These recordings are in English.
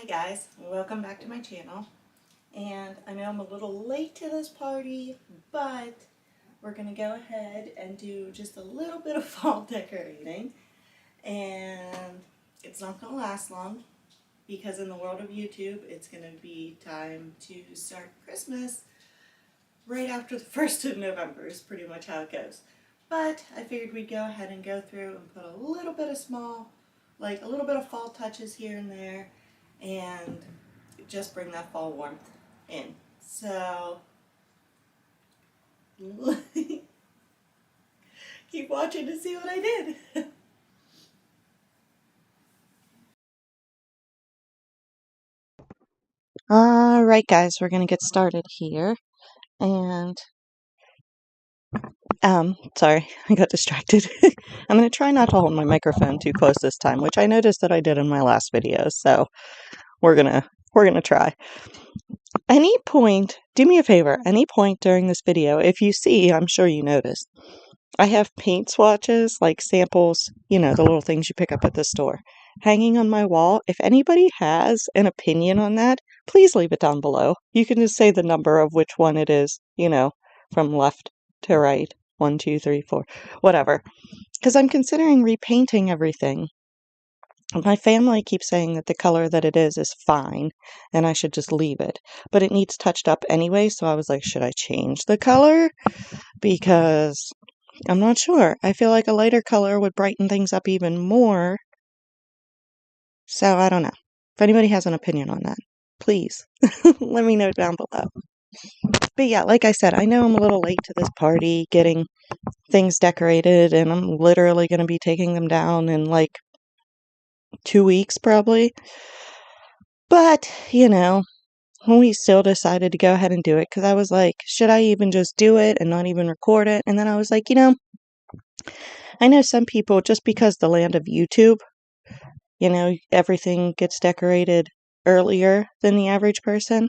guys, welcome back to my channel. And I know I'm a little late to this party, but we're going to go ahead and do just a little bit of fall decorating. And it's not going to last long because in the world of YouTube, it's going to be time to start Christmas right after the 1st of November is pretty much how it goes. But I figured we'd go ahead and go through and put a little bit of a little bit of fall touches here and there, and just bring that fall warmth in. So, keep watching to see what I did. All right, guys, we're going to get started here. And, sorry, I got distracted. I'm going to try not to hold my microphone too close this time, which I noticed that I did in my last video. So we're going to try. Any point, do me a favor, any point during this video, if you see, I'm sure you noticed, I have paint swatches, like samples, the little things you pick up at the store, hanging on my wall. If anybody has an opinion on that, please leave it down below. You can just say the number of which one it is, from left to right, 1, 2, 3, 4, whatever. Because I'm considering repainting everything. My family keeps saying that the color that it is fine and I should just leave it. But it needs touched up anyway, so I was like, should I change the color? Because I'm not sure. I feel like a lighter color would brighten things up even more. So I don't know. If anybody has an opinion on that, please let me know down below. But yeah, like I said, I know I'm a little late to this party, getting things decorated, and I'm literally going to be taking them down in like 2 weeks probably. But, we still decided to go ahead and do it because I was like, should I even just do it and not even record it? And then I was like, I know some people, just because the land of YouTube, everything gets decorated earlier than the average person.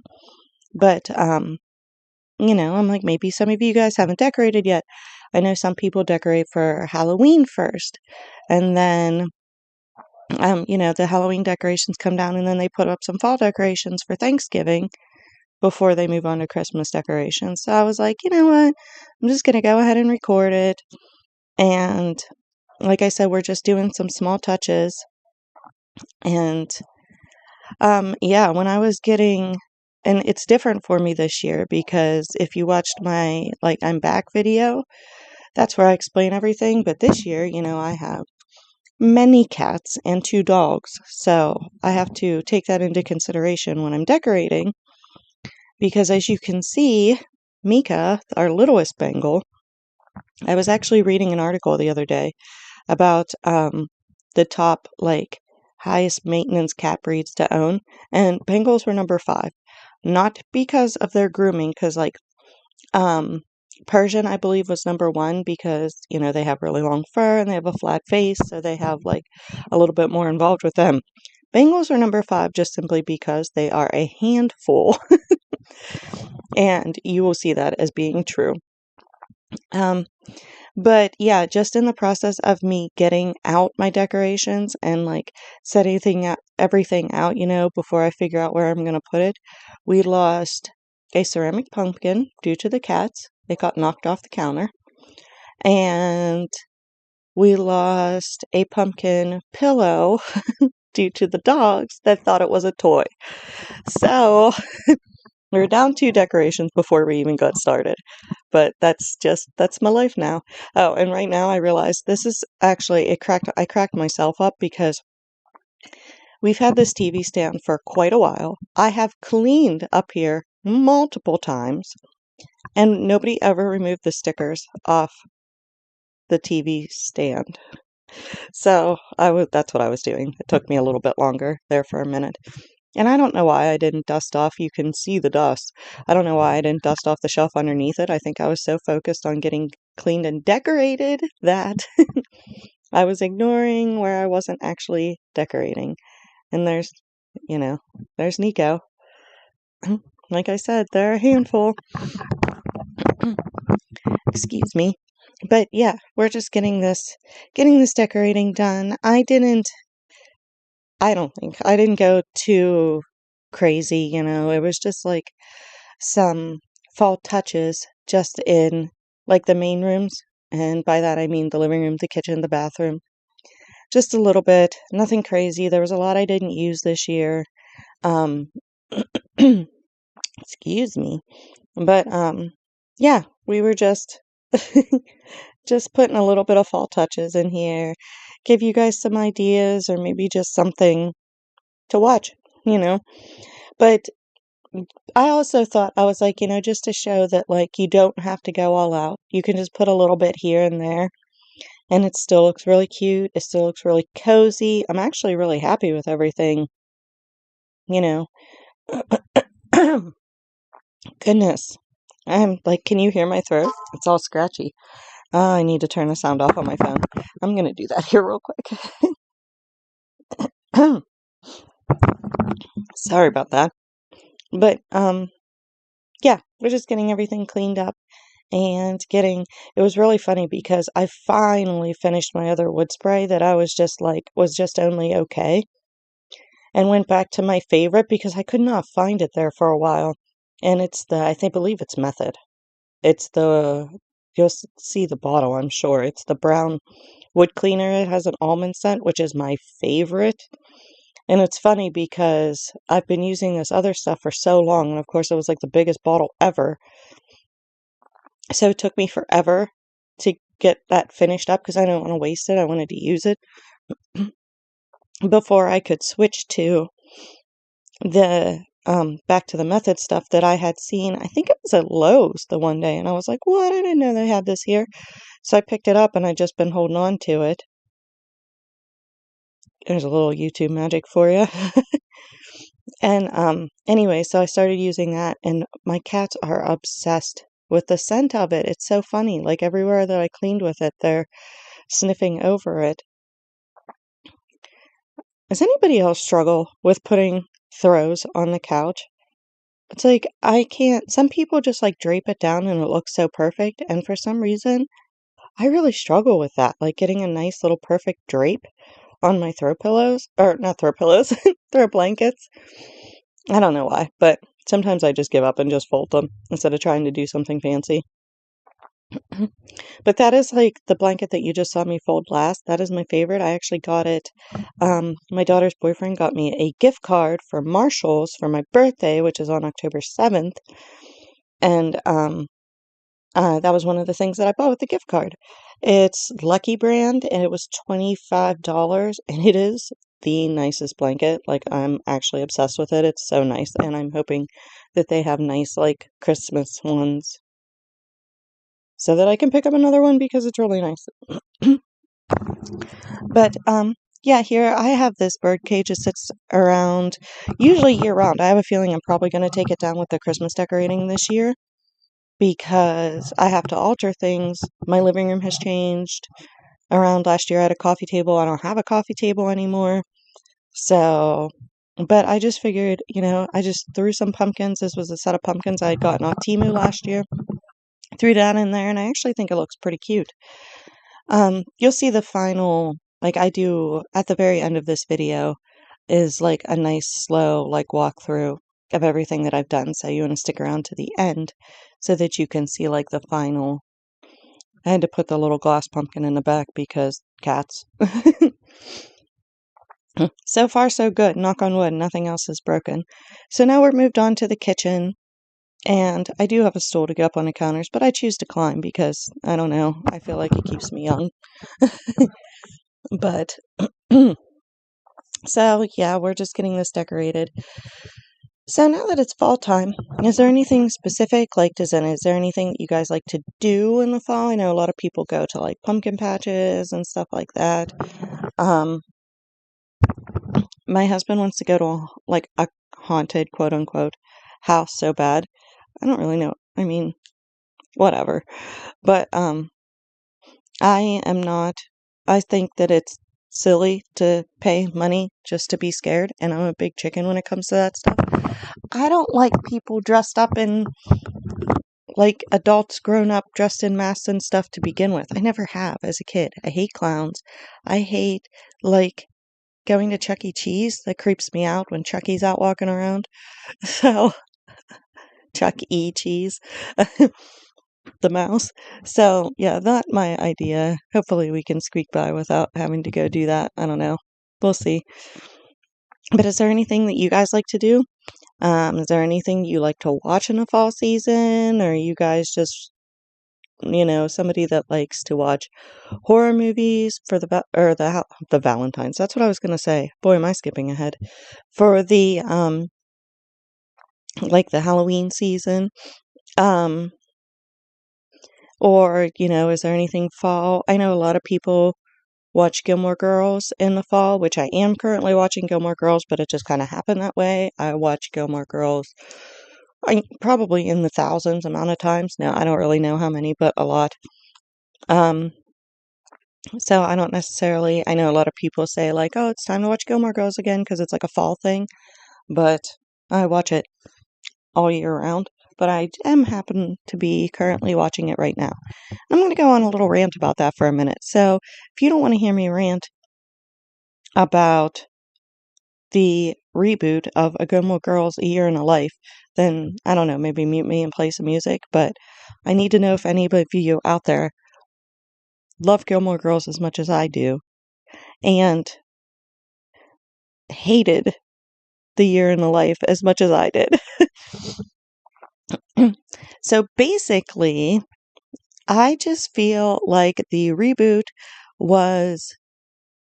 But, I'm like, maybe some of you guys haven't decorated yet. I know some people decorate for Halloween first, and then the Halloween decorations come down, and then they put up some fall decorations for Thanksgiving before they move on to Christmas decorations. So I was like, you know what? I'm just going to go ahead and record it. And like I said, we're just doing some small touches. And yeah, when I was getting, and it's different for me this year because if you watched my I'm back video, that's where I explain everything. But this year, I have many cats and 2 dogs. So I have to take that into consideration when I'm decorating. Because as you can see, Mika, our littlest Bengal, I was actually reading an article the other day about the top highest maintenance cat breeds to own, and Bengals were number 5. Not because of their grooming, because Persian, I believe, was number 1 because, they have really long fur and they have a flat face, so they have a little bit more involved with them. Bengals are number 5 just simply because they are a handful. And you will see that as being true. But yeah, just in the process of me getting out my decorations and setting everything out, before I figure out where I'm going to put it, we lost a ceramic pumpkin due to the cats. It got knocked off the counter. And we lost a pumpkin pillow due to the dogs that thought it was a toy. So we were down 2 decorations before we even got started. But that's my life now. Oh, and right now I realize this is actually, I cracked myself up because we've had this TV stand for quite a while. I have cleaned up here multiple times, and nobody ever removed the stickers off the TV stand. So that's what I was doing. It took me a little bit longer there for a minute. And I don't know why I didn't dust off. You can see the dust. I don't know why I didn't dust off the shelf underneath it. I think I was so focused on getting cleaned and decorated that I was ignoring where I wasn't actually decorating. And there's Nico. Like I said, they're a handful. Excuse me. But yeah, we're just getting this decorating done. I didn't I don't think. I didn't go too crazy, you know. It was just like some fall touches just in like the main rooms. And by that I mean the living room, the kitchen, the bathroom. Just a little bit. Nothing crazy. There was a lot I didn't use this year. Um excuse me. But yeah, we were just just putting a little bit of fall touches in here. Give you guys some ideas or maybe just something to watch, you know. But I also thought, I was like, you know, just to show that, like, you don't have to go all out. You can just put a little bit here and there, and it still looks really cute. It still looks really cozy. I'm actually really happy with everything, you know. Goodness. I'm like, can you hear my throat? It's all scratchy. I need to turn the sound off on my phone. I'm gonna do that here real quick. Sorry about that. But, yeah, we're just getting everything cleaned up. And it was really funny because I finally finished my other wood spray that I was just like, was just only okay, and went back to my favorite because I could not find it there for a while. And it's believe it's Method. It's you'll see the bottle, I'm sure. It's the brown wood cleaner. It has an almond scent, which is my favorite. And it's funny because I've been using this other stuff for so long, and of course it was like the biggest bottle ever. So it took me forever to get that finished up because I didn't want to waste it. I wanted to use it before I could switch to the back to the Method stuff that I had seen. I think it was at Lowe's the one day, and I was like, "What? I didn't know they had this here." So I picked it up, and I just been holding on to it. There's a little YouTube magic for you. And anyway, so I started using that, and my cats are obsessed with the scent of it. It's so funny. Like everywhere that I cleaned with it, they're sniffing over it. Does anybody else struggle with putting throws on the couch? It's like I can't. Some people just like drape it down and it looks so perfect, and for some reason, I really struggle with that. Like getting a nice little perfect drape on my throw pillows, or not throw pillows, throw blankets. I don't know why, but sometimes I just give up and just fold them instead of trying to do something fancy. But that is like the blanket that you just saw me fold last. That is my favorite. I actually got it. My daughter's boyfriend got me a gift card for Marshall's for my birthday, which is on October 7th. And that was one of the things that I bought with the gift card. It's Lucky Brand, and it was $25, and it is the nicest blanket. Like, I'm actually obsessed with it. It's so nice, and I'm hoping that they have nice, like, Christmas ones so that I can pick up another one because it's really nice. But, yeah, here I have this bird cage. It sits around usually year round. I have a feeling I'm probably going to take it down with the Christmas decorating this year because I have to alter things. My living room has changed. Around last year, I had a coffee table. I don't have a coffee table anymore. So, but I just figured, you know, I just threw some pumpkins. This was a set of pumpkins I had gotten off Temu last year. Threw that in there, and I actually think it looks pretty cute. You'll see the final, like I do at the very end of this video, is like a nice slow like walkthrough of everything that I've done. So you want to stick around to the end so that you can see like the final. I had to put the little glass pumpkin in the back because cats. So far, so good. Knock on wood. Nothing else is broken. So now we're moved on to the kitchen. And I do have a stool to go up on the counters, but I choose to climb because, I don't know, I feel like it keeps me young. But, so yeah, we're just getting this decorated. So now that it's fall time, is there anything specific, like, is there anything that you guys like to do in the fall? I know a lot of people go to, like, pumpkin patches and stuff like that. My husband wants to go to, like, a haunted, quote-unquote, house so bad. I don't really know. I mean, whatever. But, I am not. I think that it's silly to pay money just to be scared, and I'm a big chicken when it comes to that stuff. I don't like people dressed up in, like, adults grown up dressed in masks and stuff to begin with. I never have as a kid. I hate clowns. I hate, like, going to Chuck E. Cheese. That creeps me out when Chucky's out walking around. So, Chuck E. Cheese, the mouse. So, yeah, that's my idea. Hopefully we can squeak by without having to go do that. I don't know. We'll see. But is there anything that you guys like to do? Is there anything you like to watch in the fall season? Or are you guys just, somebody that likes to watch horror movies for the Valentine's? That's what I was gonna say. Boy, am I skipping ahead. For the like the Halloween season. Or, is there anything fall? I know a lot of people watch Gilmore Girls in the fall, which I am currently watching Gilmore Girls, but it just kind of happened that way. I watch Gilmore Girls probably in the thousands amount of times. Now, I don't really know how many, but a lot. So I don't necessarily, I know a lot of people say like, oh, it's time to watch Gilmore Girls again because it's like a fall thing, but I watch it all year round. But I am happen to be currently watching it right now. I'm going to go on a little rant about that for a minute. So if you don't want to hear me rant about the reboot of A Gilmore Girls A Year in a Life, then I don't know, maybe mute me and play some music. But I need to know if any of you out there love Gilmore Girls as much as I do and hated The Year in a Life as much as I did. So basically, I just feel like the reboot was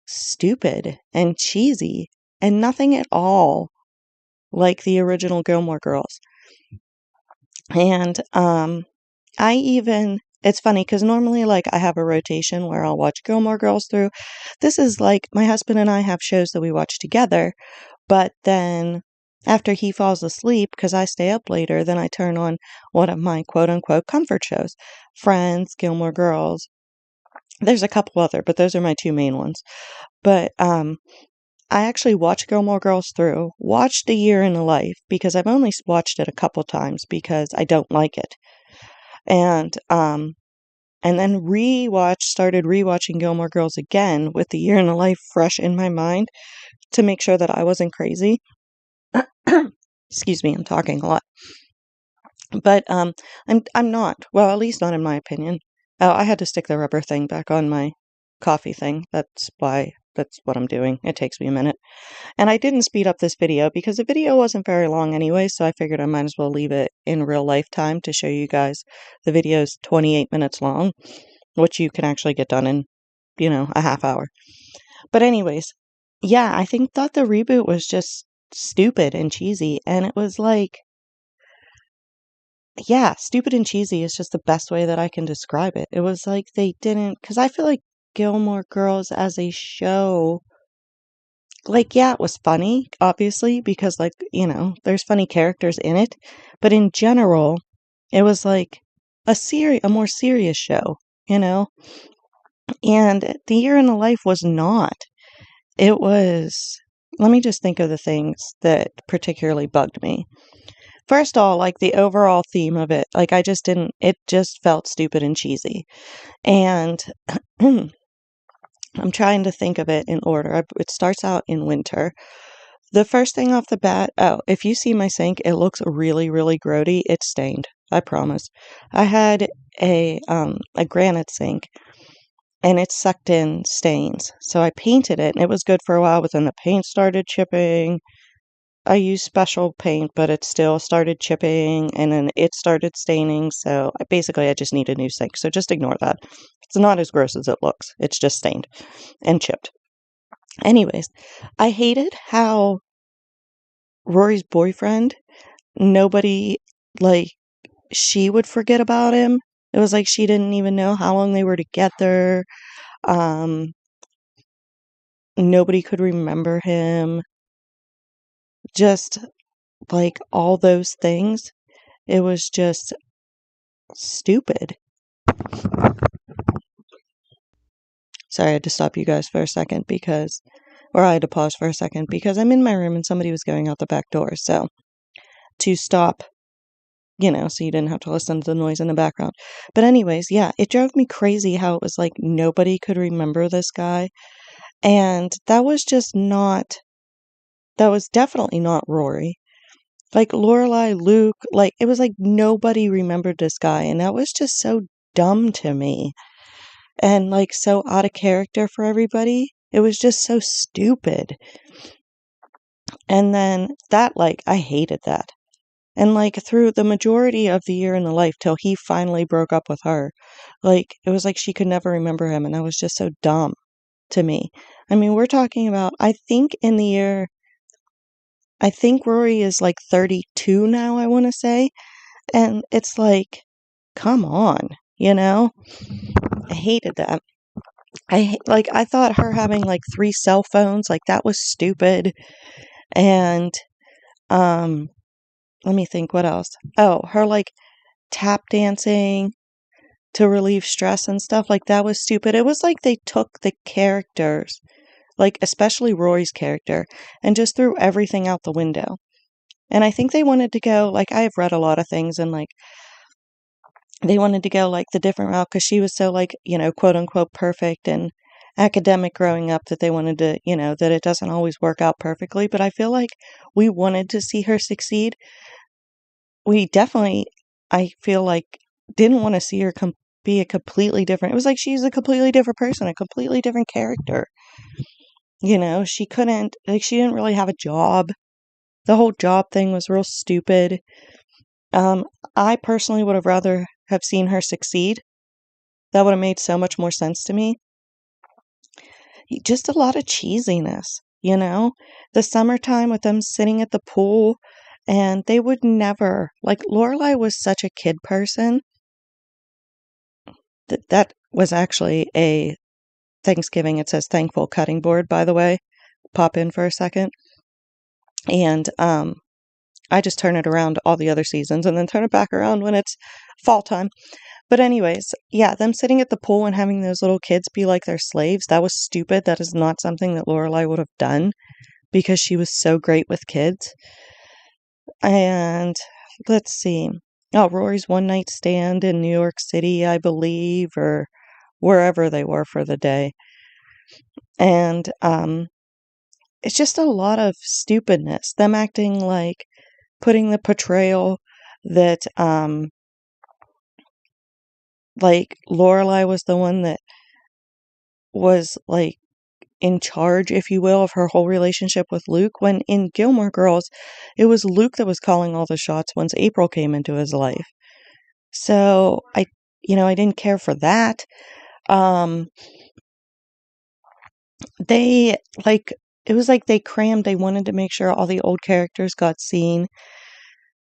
stupid and cheesy and nothing at all like the original Gilmore Girls. And it's funny because normally like I have a rotation where I'll watch Gilmore Girls through. This is like my husband and I have shows that we watch together, but then after he falls asleep, because I stay up later, then I turn on one of my quote-unquote comfort shows. Friends, Gilmore Girls. There's a couple other, but those are my two main ones. But I actually watched Gilmore Girls through, watched A Year in a Life, because I've only watched it a couple times because I don't like it. And then started rewatching Gilmore Girls again with The Year in a Life fresh in my mind to make sure that I wasn't crazy. Excuse me, I'm talking a lot. But I'm not. Well, at least not in my opinion. Oh, I had to stick the rubber thing back on my coffee thing. That's what I'm doing. It takes me a minute. And I didn't speed up this video because the video wasn't very long anyway, so I figured I might as well leave it in real life time to show you guys. The video's 28 minutes long, which you can actually get done in, a half hour. But anyways, yeah, I thought the reboot was just stupid and cheesy, and it was like, yeah, stupid and cheesy is just the best way that I can describe it. It was like because I feel like Gilmore Girls as a show, like, yeah, it was funny, obviously, because, like, there's funny characters in it, but in general, it was like a more serious show, and The Year in the Life was not. It was, let me just think of the things that particularly bugged me. First of all, like the overall theme of it, like it just felt stupid and cheesy. And I'm trying to think of it in order. It starts out in winter. The first thing off the bat, if you see my sink, it looks really, really grody. It's stained. I promise. I had a granite sink and it sucked in stains. So I painted it and it was good for a while, but then the paint started chipping. I used special paint, but it still started chipping and then it started staining. So I just need a new sink. So just ignore that. It's not as gross as it looks. It's just stained and chipped. Anyways, I hated how Rory's boyfriend, nobody, like, she would forget about him. It was like she didn't even know how long they were together. Nobody could remember him. Just like all those things. It was just stupid. Sorry, I had to stop you guys for a second I had to pause for a second because I'm in my room and somebody was going out the back door. So to stop, so you didn't have to listen to the noise in the background. But anyways, yeah, it drove me crazy how it was like nobody could remember this guy. And that was definitely not Rory. Like Lorelai, Luke, like it was like nobody remembered this guy, and that was just so dumb to me. And like so out of character for everybody. It was just so stupid. And then that, like, I hated that. And like through the majority of the year in the life till he finally broke up with her, like it was like she could never remember him, and that was just so dumb to me. I mean, we're talking about, I think Rory is like 32 now, I want to say. And it's like, come on, you know? I hated that. I thought her having like 3 cell phones, like that was stupid. And let me think what else. Oh, her like tap dancing to relieve stress and stuff, like that was stupid. It was like they took the characters, like especially Rory's character, and just threw everything out the window. And I think they wanted to go, like, I have read a lot of things, and like they wanted to go like the different route because she was so, like, you know, quote unquote perfect and academic growing up, that they wanted to, you know, that it doesn't always work out perfectly. But I feel like we wanted to see her succeed. We definitely, I feel like, didn't want to see her be a completely different. It was like she's a completely different person, a completely different character. You know, she couldn't, like, she didn't really have a job. The whole job thing was real stupid. I personally would have rather have seen her succeed. That would have made so much more sense to me. Just a lot of cheesiness, you know? The summertime with them sitting at the pool, and they would never, like, Lorelai was such a kid person. That was actually a Thanksgiving, it says thankful cutting board, by the way. Pop in for a second. And I just turn it around all the other seasons and then turn it back around when it's fall time. But anyways, yeah, them sitting at the pool and having those little kids be like their slaves, that was stupid. That is not something that Lorelai would have done because she was so great with kids. And let's see. Oh, Rory's one night stand in New York City, I believe, or wherever they were for the day. And it's just a lot of stupidness. Them acting like, putting the portrayal that like Lorelai was the one that was like in charge, if you will, of her whole relationship with Luke, when in Gilmore Girls it was Luke that was calling all the shots once April came into his life. So I didn't care for that. They, like, it was like they wanted to make sure all the old characters got seen,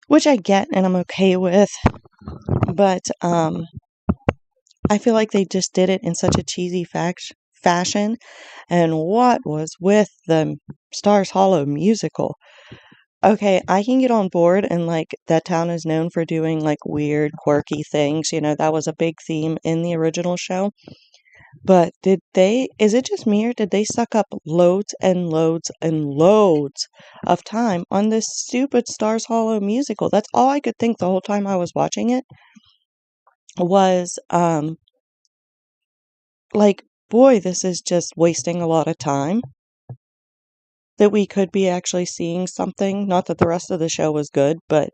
which I get and I'm okay with. But I feel like they just did it in such a cheesy fashion. And what was with the Stars Hollow musical? Okay, I can get on board, and like that town is known for doing like weird, quirky things. You know, that was a big theme in the original show. But is it just me, or did they suck up loads and loads and loads of time on this stupid Stars Hollow musical? That's all I could think the whole time I was watching it was, like, boy, this is just wasting a lot of time. That we could be actually seeing something. Not that the rest of the show was good, but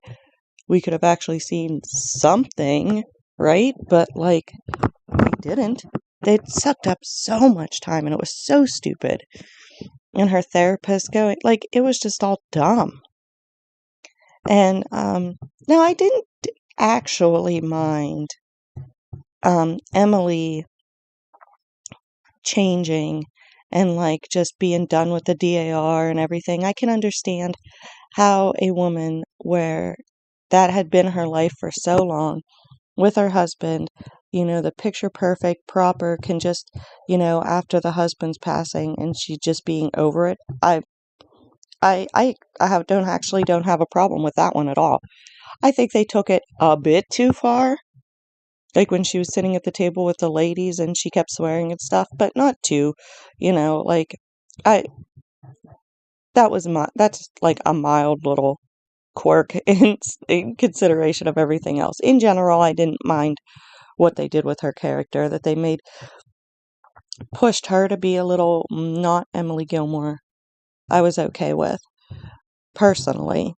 we could have actually seen something, right? But, like, we didn't. They sucked up so much time, and it was so stupid. And her therapist going, like, it was just all dumb. And, no, I didn't actually mind, Emily changing and like just being done with the DAR and everything. I can understand how a woman where that had been her life for so long with her husband, you know, the picture perfect, proper, can just, you know, after the husband's passing and she just being over it. Don't have a problem with that one at all. I think they took it a bit too far. Like when she was sitting at the table with the ladies and she kept swearing and stuff, but not too, you know, like I that's like a mild little quirk in consideration of everything else. In general, I didn't mind what they did with her character, that they made pushed her to be a little not Emily Gilmore, I was okay with, personally,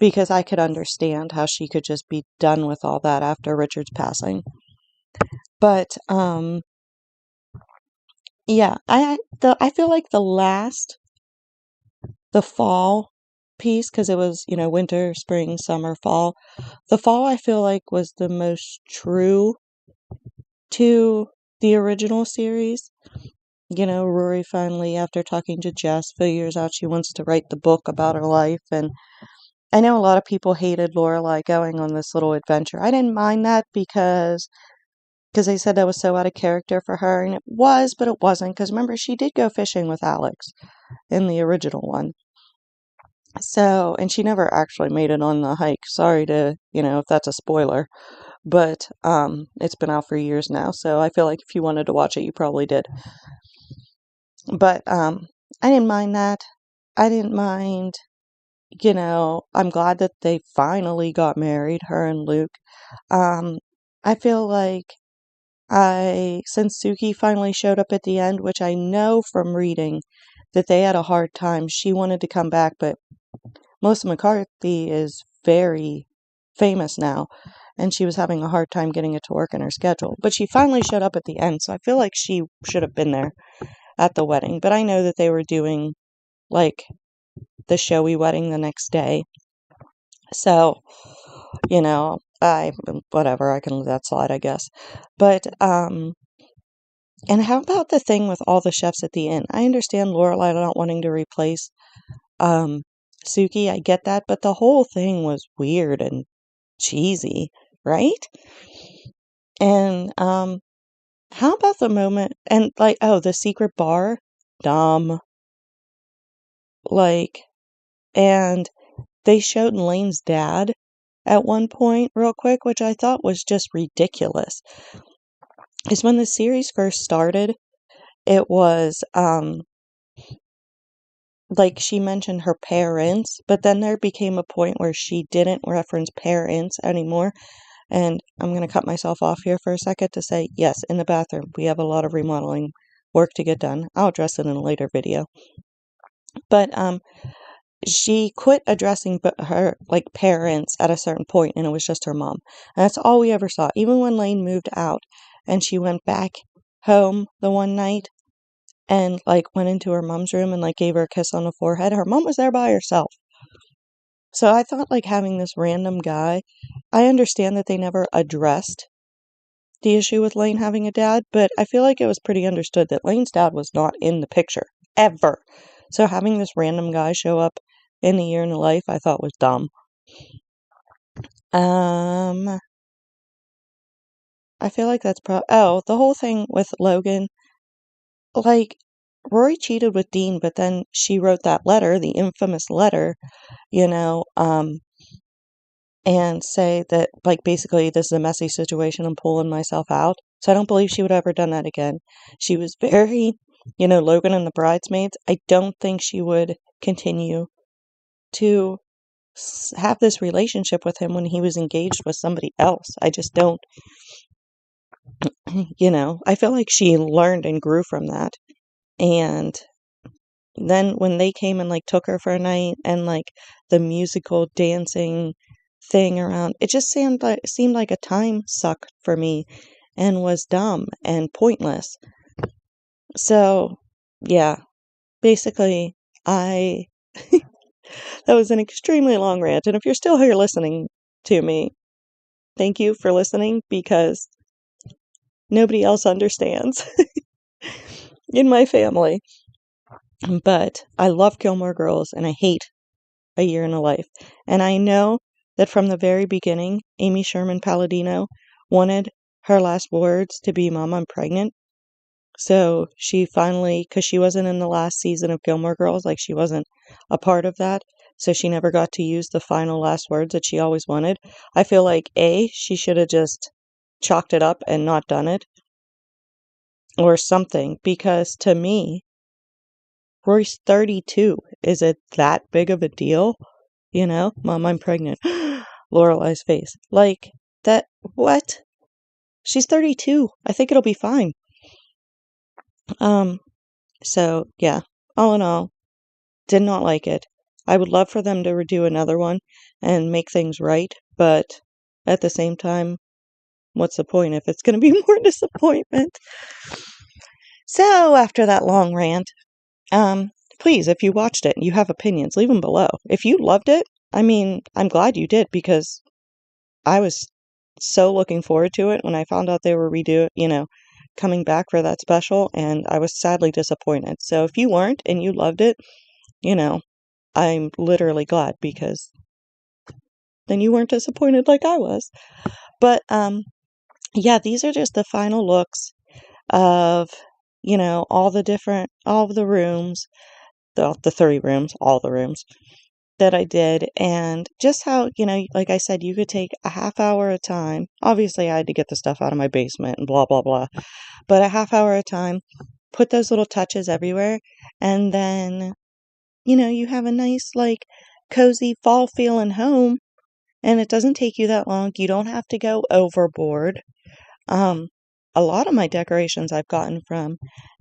because I could understand how she could just be done with all that after Richard's passing. But, yeah, I feel like the fall piece, because it was, winter, spring, summer, fall. The fall, I feel like, was the most true to the original series. Rory finally, after talking to Jess, figures out she wants to write the book about her life. And I know a lot of people hated Lorelai going on this little adventure. I didn't mind that because they said that was so out of character for her. And it was, but it wasn't. Because remember, she did go fishing with Alex in the original one. So, and she never actually made it on the hike. Sorry to, if that's a spoiler. But it's been out for years now. So I feel like if you wanted to watch it, you probably did. But I didn't mind that. I didn't mind, I'm glad that they finally got married, her and Luke. I feel like since Suki finally showed up at the end, which I know from reading that they had a hard time, she wanted to come back, but Melissa McCarthy is very famous now, and she was having a hard time getting it to work in her schedule. But she finally showed up at the end, so I feel like she should have been there at the wedding. But I know that they were doing, like, the showy wedding the next day. So, whatever, I can let that slide, I guess. But, and how about the thing with all the chefs at the inn? I understand Lorelai not wanting to replace, Suki, I get that, but the whole thing was weird and cheesy, right? And, how about the moment, and, the secret bar? Dumb. And they showed Lane's dad at one point real quick, which I thought was just ridiculous. Is when the series first started, it was, she mentioned her parents, but then there became a point where she didn't reference parents anymore. And I'm going to cut myself off here for a second to say, yes, in the bathroom, we have a lot of remodeling work to get done. I'll address it in a later video. But, she quit addressing her, parents at a certain point, and it was just her mom. And that's all we ever saw. Even when Lane moved out and she went back home the one night and, went into her mom's room and, gave her a kiss on the forehead, her mom was there by herself. So I thought, having this random guy, I understand that they never addressed the issue with Lane having a dad, but I feel like it was pretty understood that Lane's dad was not in the picture, ever. So having this random guy show up in a year in the life, I thought was dumb. I feel like that's the whole thing with Logan, Rory cheated with Dean, but then she wrote that letter, the infamous letter, and say that, basically, this is a messy situation, I'm pulling myself out. So I don't believe she would have ever done that again. She was very, Logan and the bridesmaids, I don't think she would continue to have this relationship with him when he was engaged with somebody else. I just don't, I feel like she learned and grew from that. And then when they came and took her for a night and the musical dancing thing around, it just seemed like a time suck for me and was dumb and pointless. So, yeah, basically, that was an extremely long rant. And if you're still here listening to me, thank you for listening, because nobody else understands in my family. But I love Gilmore Girls and I hate A Year in a Life. And I know that from the very beginning, Amy Sherman Palladino wanted her last words to be, "Mom, I'm pregnant." So she finally, because she wasn't in the last season of Gilmore Girls, she wasn't a part of that, so she never got to use the final last words that she always wanted. I feel like, she should have just chalked it up and not done it, or something, because to me, Rory's 32. Is it that big of a deal? Mom, I'm pregnant. Lorelai's face. That, what? She's 32. I think it'll be fine. So yeah, all in all, did not like it. I would love for them to redo another one and make things right, but at the same time, what's the point if it's going to be more disappointment? So after that long rant, um, please, if you watched it and you have opinions, leave them below. If you loved it, I mean, I'm glad you did because I was so looking forward to it when I found out they were coming back for that special, and I was sadly disappointed. So if you weren't and you loved it, you know, I'm literally glad because then you weren't disappointed like I was. But yeah, these are just the final looks of, all of the rooms, the 3 rooms, all the rooms that I did, and just how, like I said, you could take a half hour at a time. Obviously, I had to get the stuff out of my basement and blah, blah, blah, but a half hour at a time, put those little touches everywhere, and then, you have a nice, like, cozy fall feeling home, and it doesn't take you that long. You don't have to go overboard. Um, a lot of my decorations I've gotten from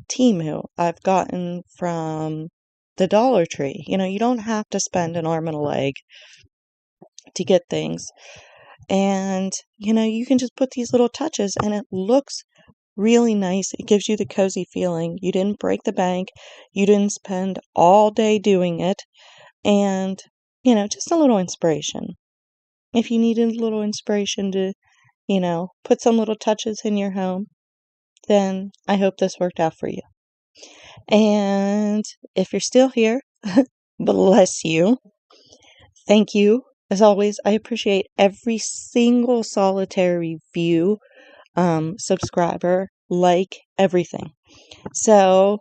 Temu. I've gotten from the Dollar Tree. You don't have to spend an arm and a leg to get things. And, you can just put these little touches and it looks really nice. It gives you the cozy feeling. You didn't break the bank. You didn't spend all day doing it. And, just a little inspiration. If you needed a little inspiration to, put some little touches in your home, then I hope this worked out for you. And if you're still here, bless you. Thank you. As always, I appreciate every single solitary view, subscriber, like, everything. So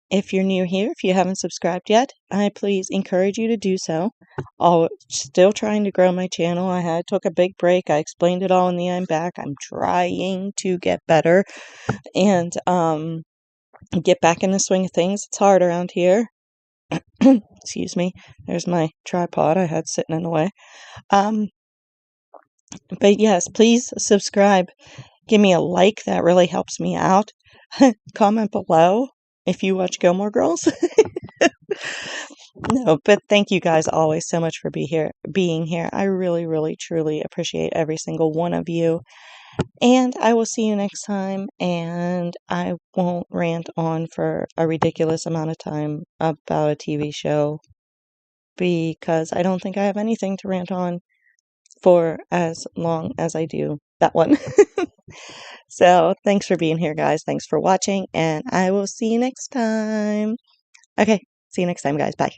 if you're new here, if you haven't subscribed yet, I please encourage you to do so. I'm still trying to grow my channel. I took a big break. I explained it all in the I'm back. I'm trying to get better and get back in the swing of things. It's hard around here. Excuse me. There's my tripod I had sitting in the way. But yes, please subscribe. Give me a like. That really helps me out. Comment below if you watch Gilmore Girls. No, but thank you guys always so much for being here. I really, really, truly appreciate every single one of you. And I will see you next time, and I won't rant on for a ridiculous amount of time about a TV show because I don't think I have anything to rant on for as long as I do that one. So thanks for being here, guys. Thanks for watching, and I will see you next time. Okay, see you next time, guys. Bye.